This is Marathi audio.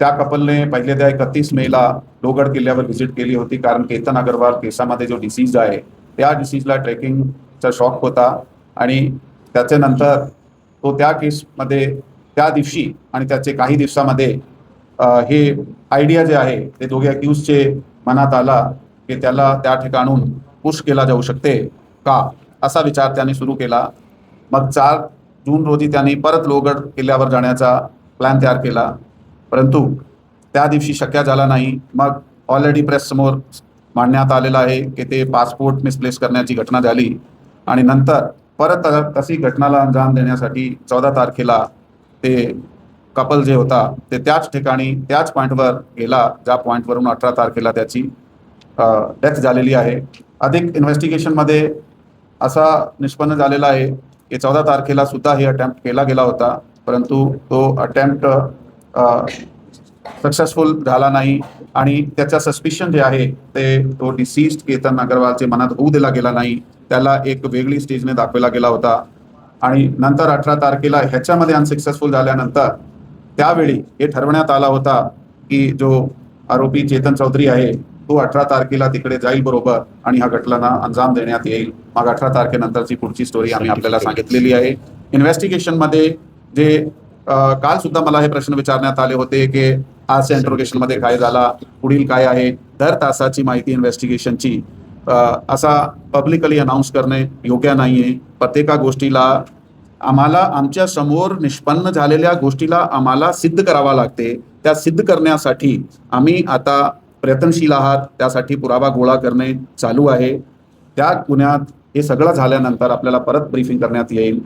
त्या कपलने पहिल्यांदा 31 मेला लोहगड किल्ल्यावर व्हिजिट केली होती, कारण केतन अग्रवाल केसामध्ये जो डिसीज आहे त्या डिसीजला ट्रेकिंगचा शॉक होता आणि त्याच्यानंतर तो त्या केसमध्ये त्या दिवशी आणि त्याचे काही दिवसामध्ये हे आयडिया जे आहे ते दोघे अक्यूजचे मनात आला की त्याला त्या ठिकाणून पुश केला जाऊ शकते का, असा विचार त्यांनी सुरू केला. मग 4 जून रोजी त्यांनी परत लोहगड किल्ल्यावर जाण्याचा प्लॅन तयार केला, परंतु त्या दिवशी शक्य झाला नाही. मग ऑलरेडी प्रेससमोर मांडण्यात आलेलं आहे की ते पासपोर्ट मिसप्लेस करण्याची घटना झाली आणि नंतर परत तशी घटनाला अंजाम देण्यासाठी 14 तारखेला ते कपल जे होता ते त्याच ठिकाणी त्याच पॉईंटवर गेला ज्या पॉईंटवरून 18 तारखेला त्याची डेथ झालेली आहे. अधिक इन्व्हेस्टिगेशनमध्ये असा निष्पन्न झालेला आहे की 14 तारखेला सुद्धा हे अटेम्प्ट केला गेला होता, परंतु तो अटेम्प्ट सक्सेसफुल झाला नाही आणि त्याचा सस्पिशन जे आहे ते तो डिसीज्ड केतन अग्रवालचे मनात होऊ दिला गेला नाही. त्याला एक वेगळी स्टेजने दाखवला गेला होता आणि नंतर 18 तारखेला ह्याच्यामध्ये अनसक्सेसफुल झाल्यानंतर त्यावेळी हे ठरवण्यात आला होता की जो आरोपी चेतन चौधरी आहे तो 18 तारखेला तिकडे जाईल बरोबर आणि ह्या घटनेला अंजाम देण्यात येईल. मग 18 तारखेनंतरची पुढची स्टोरी आम्ही आपल्याला सांगितलेली आहे. इन्व्हेस्टिगेशनमध्ये जे काल सुद्धा मला हे प्रश्न विचारण्यात आले होते की आजच्या इंट्रोगेशनमध्ये काय झाला, पुढील काय आहे, दर तासाची माहिती इन्व्हेस्टिगेशनची असा पब्लिकली अनाऊन्स करणे योग्य नाही आहे. प्रत्येका गोष्टीला आम्हाला आमच्या समोर निष्पन्न झालेल्या गोष्टीला आम्हाला सिद्ध करावा लागते. त्या सिद्ध करण्यासाठी आम्ही आता प्रयत्नशील आहात, त्यासाठी पुरावा गोळा करणे चालू आहे. त्या गुन्ह्यात हे सगळं झाल्यानंतर आपल्याला परत ब्रीफिंग करण्यात येईल.